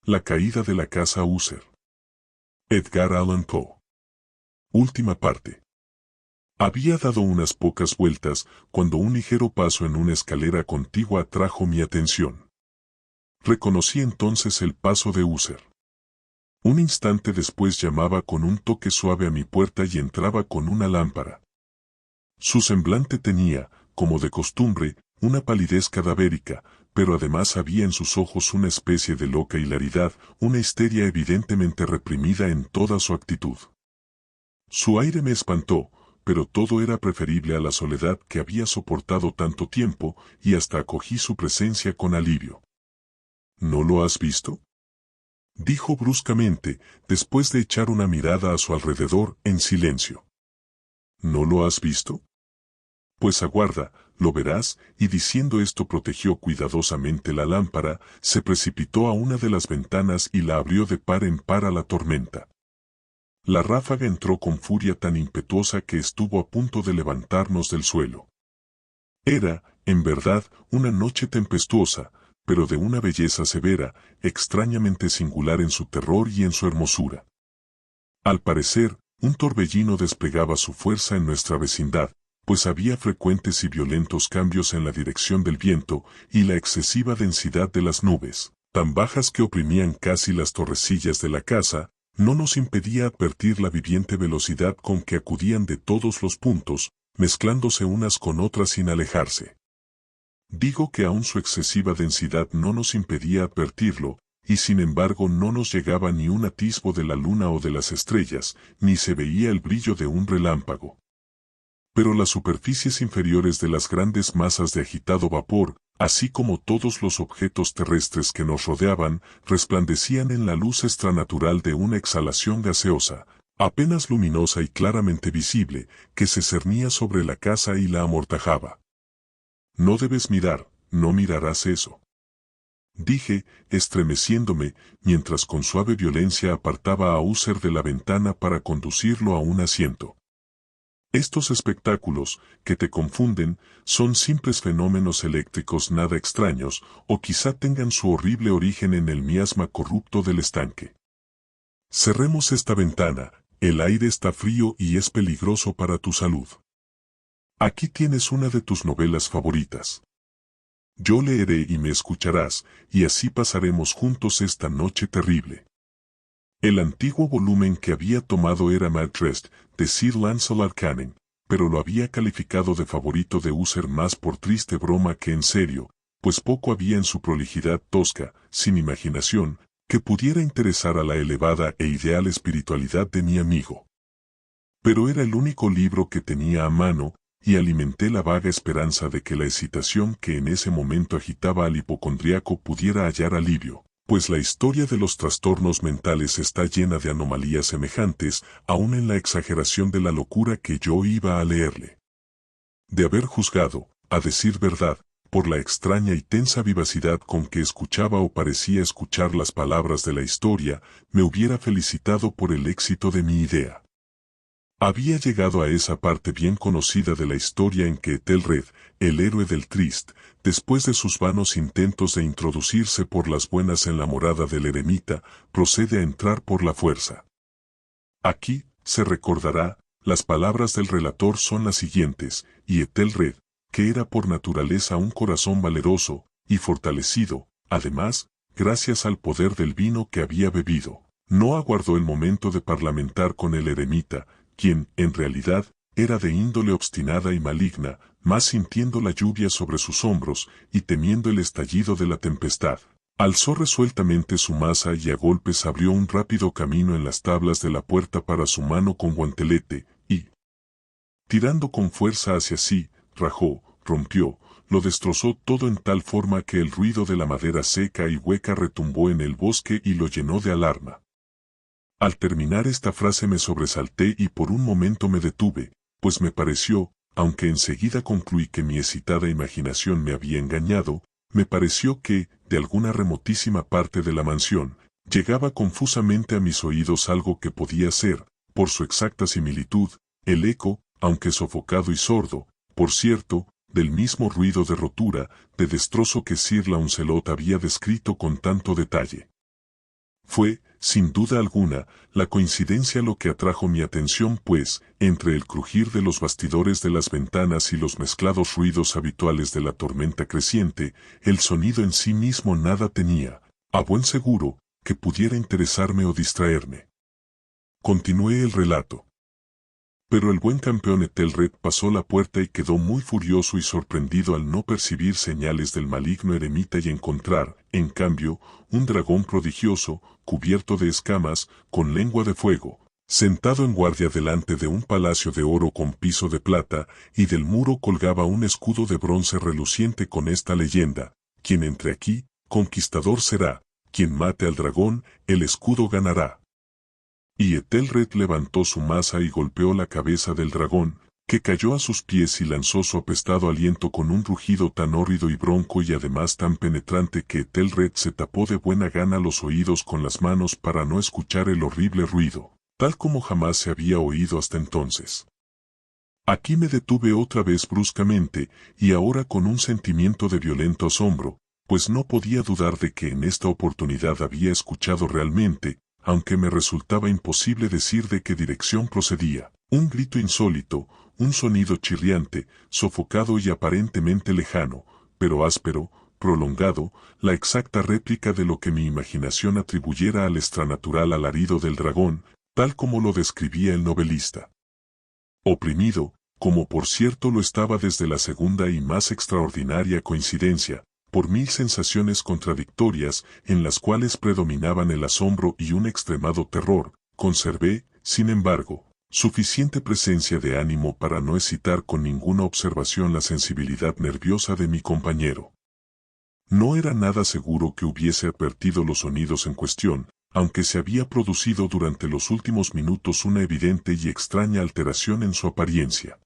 La caída de la casa User. Edgar Allan Poe. Última parte. Había dado unas pocas vueltas cuando un ligero paso en una escalera contigua atrajo mi atención. Reconocí entonces el paso de User. Un instante después llamaba con un toque suave a mi puerta y entraba con una lámpara. Su semblante tenía, como de costumbre, una palidez cadavérica, pero además había en sus ojos una especie de loca hilaridad, una histeria evidentemente reprimida en toda su actitud. Su aire me espantó, pero todo era preferible a la soledad que había soportado tanto tiempo, y hasta acogí su presencia con alivio. ¿No lo has visto?, dijo bruscamente, después de echar una mirada a su alrededor en silencio. ¿No lo has visto? Pues aguarda, lo verás, y diciendo esto protegió cuidadosamente la lámpara, se precipitó a una de las ventanas y la abrió de par en par a la tormenta. La ráfaga entró con furia tan impetuosa que estuvo a punto de levantarnos del suelo. Era, en verdad, una noche tempestuosa, pero de una belleza severa, extrañamente singular en su terror y en su hermosura. Al parecer, un torbellino desplegaba su fuerza en nuestra vecindad, pues había frecuentes y violentos cambios en la dirección del viento y la excesiva densidad de las nubes, tan bajas que oprimían casi las torrecillas de la casa, no nos impedía advertir la viviente velocidad con que acudían de todos los puntos, mezclándose unas con otras sin alejarse. Digo que aún su excesiva densidad no nos impedía advertirlo, y sin embargo no nos llegaba ni un atisbo de la luna o de las estrellas, ni se veía el brillo de un relámpago. Pero las superficies inferiores de las grandes masas de agitado vapor, así como todos los objetos terrestres que nos rodeaban, resplandecían en la luz extranatural de una exhalación gaseosa, apenas luminosa y claramente visible, que se cernía sobre la casa y la amortajaba. No debes mirar, no mirarás eso, dije, estremeciéndome, mientras con suave violencia apartaba a User de la ventana para conducirlo a un asiento. Estos espectáculos, que te confunden, son simples fenómenos eléctricos nada extraños, o quizá tengan su horrible origen en el miasma corrupto del estanque. Cerremos esta ventana, el aire está frío y es peligroso para tu salud. Aquí tienes una de tus novelas favoritas. Yo leeré y me escucharás, y así pasaremos juntos esta noche terrible. El antiguo volumen que había tomado era Madrest, de Sir Lancelot Canning, pero lo había calificado de favorito de User más por triste broma que en serio, pues poco había en su prolijidad tosca, sin imaginación, que pudiera interesar a la elevada e ideal espiritualidad de mi amigo. Pero era el único libro que tenía a mano, y alimenté la vaga esperanza de que la excitación que en ese momento agitaba al hipocondriaco pudiera hallar alivio, pues la historia de los trastornos mentales está llena de anomalías semejantes, aun en la exageración de la locura que yo iba a leerle. De haber juzgado, a decir verdad, por la extraña y tensa vivacidad con que escuchaba o parecía escuchar las palabras de la historia, me hubiera felicitado por el éxito de mi idea. Había llegado a esa parte bien conocida de la historia en que Ethelred, el héroe del Trist, después de sus vanos intentos de introducirse por las buenas en la morada del eremita, procede a entrar por la fuerza. Aquí, se recordará, las palabras del relator son las siguientes, y Ethelred, que era por naturaleza un corazón valeroso, y fortalecido, además, gracias al poder del vino que había bebido, no aguardó el momento de parlamentar con el eremita, quien, en realidad, era de índole obstinada y maligna, más sintiendo la lluvia sobre sus hombros y temiendo el estallido de la tempestad. Alzó resueltamente su maza y a golpes abrió un rápido camino en las tablas de la puerta para su mano con guantelete, y, tirando con fuerza hacia sí, rajó, rompió, lo destrozó todo en tal forma que el ruido de la madera seca y hueca retumbó en el bosque y lo llenó de alarma. Al terminar esta frase me sobresalté y por un momento me detuve, pues me pareció, aunque enseguida concluí que mi excitada imaginación me había engañado, me pareció que, de alguna remotísima parte de la mansión, llegaba confusamente a mis oídos algo que podía ser, por su exacta similitud, el eco, aunque sofocado y sordo, por cierto, del mismo ruido de rotura, de destrozo que Sir Launcelot había descrito con tanto detalle. Fue, sin duda alguna, la coincidencia lo que atrajo mi atención, pues, entre el crujir de los bastidores de las ventanas y los mezclados ruidos habituales de la tormenta creciente, el sonido en sí mismo nada tenía, a buen seguro, que pudiera interesarme o distraerme. Continué el relato. Pero el buen campeón Ethelred pasó la puerta y quedó muy furioso y sorprendido al no percibir señales del maligno eremita y encontrar, en cambio, un dragón prodigioso, cubierto de escamas, con lengua de fuego, sentado en guardia delante de un palacio de oro con piso de plata, y del muro colgaba un escudo de bronce reluciente con esta leyenda: quien entre aquí, conquistador será, quien mate al dragón, el escudo ganará. Y Ethelred levantó su maza y golpeó la cabeza del dragón, que cayó a sus pies y lanzó su apestado aliento con un rugido tan hórrido y bronco y además tan penetrante que Ethelred se tapó de buena gana los oídos con las manos para no escuchar el horrible ruido, tal como jamás se había oído hasta entonces. Aquí me detuve otra vez bruscamente, y ahora con un sentimiento de violento asombro, pues no podía dudar de que en esta oportunidad había escuchado realmente, aunque me resultaba imposible decir de qué dirección procedía, un grito insólito, un sonido chirriante, sofocado y aparentemente lejano, pero áspero, prolongado, la exacta réplica de lo que mi imaginación atribuyera al extranatural alarido del dragón, tal como lo describía el novelista. Oprimido, como por cierto lo estaba desde la segunda y más extraordinaria coincidencia, por mil sensaciones contradictorias, en las cuales predominaban el asombro y un extremado terror, conservé, sin embargo, suficiente presencia de ánimo para no excitar con ninguna observación la sensibilidad nerviosa de mi compañero. No era nada seguro que hubiese advertido los sonidos en cuestión, aunque se había producido durante los últimos minutos una evidente y extraña alteración en su apariencia.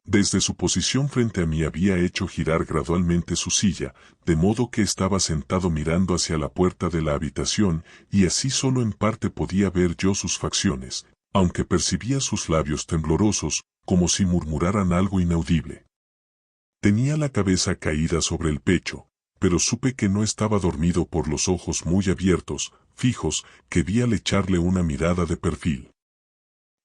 Desde su posición frente a mí había hecho girar gradualmente su silla, de modo que estaba sentado mirando hacia la puerta de la habitación, y así solo en parte podía ver yo sus facciones, aunque percibía sus labios temblorosos, como si murmuraran algo inaudible. Tenía la cabeza caída sobre el pecho, pero supe que no estaba dormido por los ojos muy abiertos, fijos, que vi al echarle una mirada de perfil.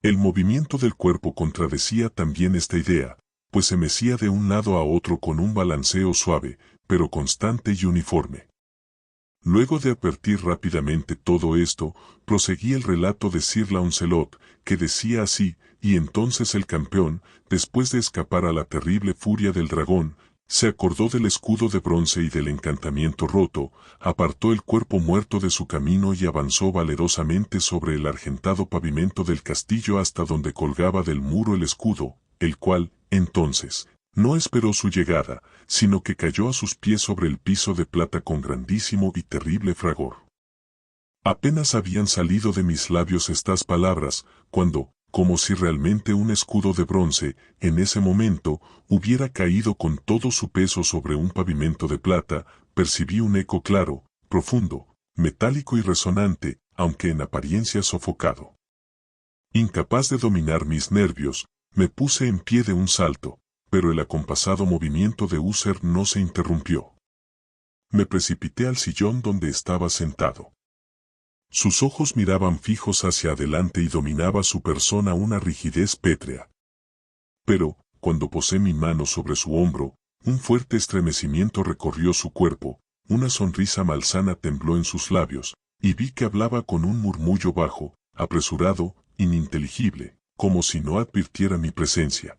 El movimiento del cuerpo contradecía también esta idea, pues se mecía de un lado a otro con un balanceo suave, pero constante y uniforme. Luego de advertir rápidamente todo esto, proseguí el relato de Sir Launcelot, que decía así: y entonces el campeón, después de escapar a la terrible furia del dragón, se acordó del escudo de bronce y del encantamiento roto, apartó el cuerpo muerto de su camino y avanzó valerosamente sobre el argentado pavimento del castillo hasta donde colgaba del muro el escudo, el cual, entonces, no esperó su llegada, sino que cayó a sus pies sobre el piso de plata con grandísimo y terrible fragor. Apenas habían salido de mis labios estas palabras, cuando, como si realmente un escudo de bronce, en ese momento, hubiera caído con todo su peso sobre un pavimento de plata, percibí un eco claro, profundo, metálico y resonante, aunque en apariencia sofocado. Incapaz de dominar mis nervios, me puse en pie de un salto, pero el acompasado movimiento de Uther no se interrumpió. Me precipité al sillón donde estaba sentado. Sus ojos miraban fijos hacia adelante y dominaba su persona una rigidez pétrea. Pero, cuando posé mi mano sobre su hombro, un fuerte estremecimiento recorrió su cuerpo, una sonrisa malsana tembló en sus labios, y vi que hablaba con un murmullo bajo, apresurado, ininteligible, como si no advirtiera mi presencia.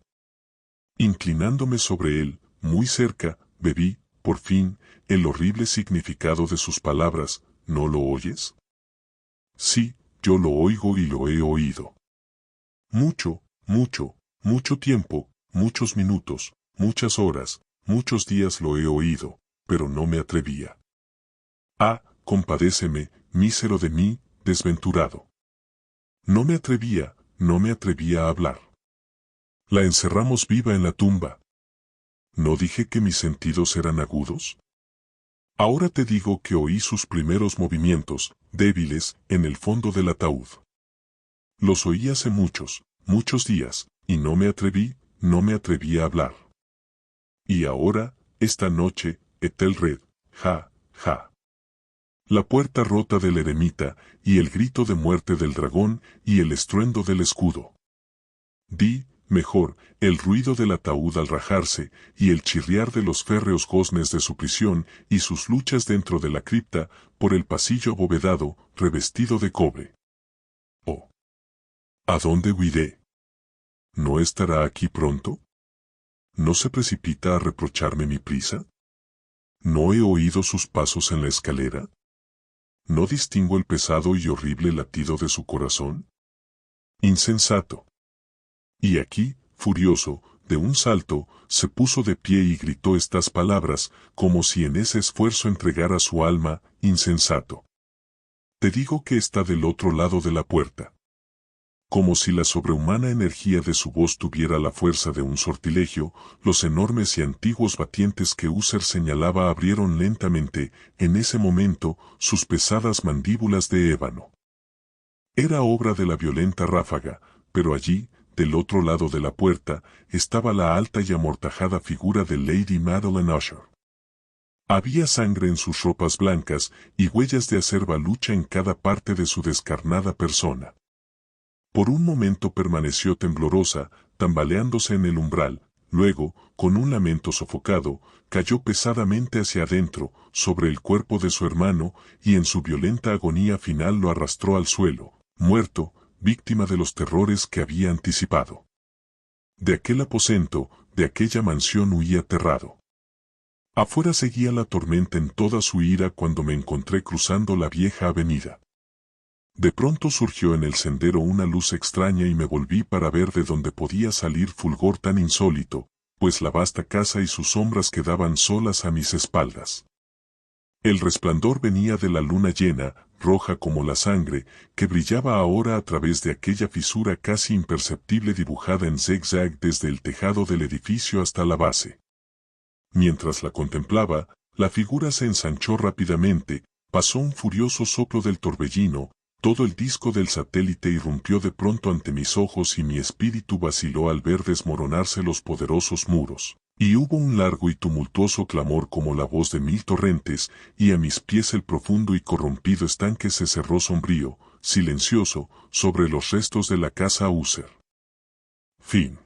Inclinándome sobre él, muy cerca, bebí, por fin, el horrible significado de sus palabras: ¿no lo oyes? Sí, yo lo oigo y lo he oído. Mucho, mucho tiempo, muchos minutos, muchas horas, muchos días lo he oído, pero no me atrevía. Ah, compadéceme, mísero de mí, desventurado. No me atrevía a hablar. La encerramos viva en la tumba. ¿No dije que mis sentidos eran agudos? Ahora te digo que oí sus primeros movimientos, débiles, en el fondo del ataúd. Los oí hace muchos días, y no me atreví a hablar. Y ahora, esta noche, Ethelred, ja, ja. la puerta rota del eremita, y el grito de muerte del dragón, y el estruendo del escudo. Mejor, el ruido del ataúd al rajarse, y el chirriar de los férreos goznes de su prisión, y sus luchas dentro de la cripta, por el pasillo abovedado, revestido de cobre. Oh. ¿A dónde huiré? ¿No estará aquí pronto? ¿No se precipita a reprocharme mi prisa? ¿No he oído sus pasos en la escalera? ¿No distingo el pesado y horrible latido de su corazón? Insensato. Y aquí, furioso, de un salto, se puso de pie y gritó estas palabras, como si en ese esfuerzo entregara su alma, insensato. Te digo que está del otro lado de la puerta. Como si la sobrehumana energía de su voz tuviera la fuerza de un sortilegio, los enormes y antiguos batientes que User señalaba abrieron lentamente, en ese momento, sus pesadas mandíbulas de ébano. Era obra de la violenta ráfaga, pero allí, del otro lado de la puerta, estaba la alta y amortajada figura de Lady Madeline Usher. Había sangre en sus ropas blancas y huellas de acerba lucha en cada parte de su descarnada persona. Por un momento permaneció temblorosa, tambaleándose en el umbral, luego, con un lamento sofocado, cayó pesadamente hacia adentro, sobre el cuerpo de su hermano, y en su violenta agonía final lo arrastró al suelo, muerto, víctima de los terrores que había anticipado. De aquel aposento, de aquella mansión huí aterrado. Afuera seguía la tormenta en toda su ira cuando me encontré cruzando la vieja avenida. De pronto surgió en el sendero una luz extraña y me volví para ver de dónde podía salir fulgor tan insólito, pues la vasta casa y sus sombras quedaban solas a mis espaldas. El resplandor venía de la luna llena, roja como la sangre, que brillaba ahora a través de aquella fisura casi imperceptible dibujada en zigzag desde el tejado del edificio hasta la base. Mientras la contemplaba, la figura se ensanchó rápidamente, pasó un furioso soplo del torbellino, todo el disco del satélite irrumpió de pronto ante mis ojos y mi espíritu vaciló al ver desmoronarse los poderosos muros. Y hubo un largo y tumultuoso clamor como la voz de mil torrentes, y a mis pies el profundo y corrompido estanque se cerró sombrío, silencioso, sobre los restos de la casa User. Fin.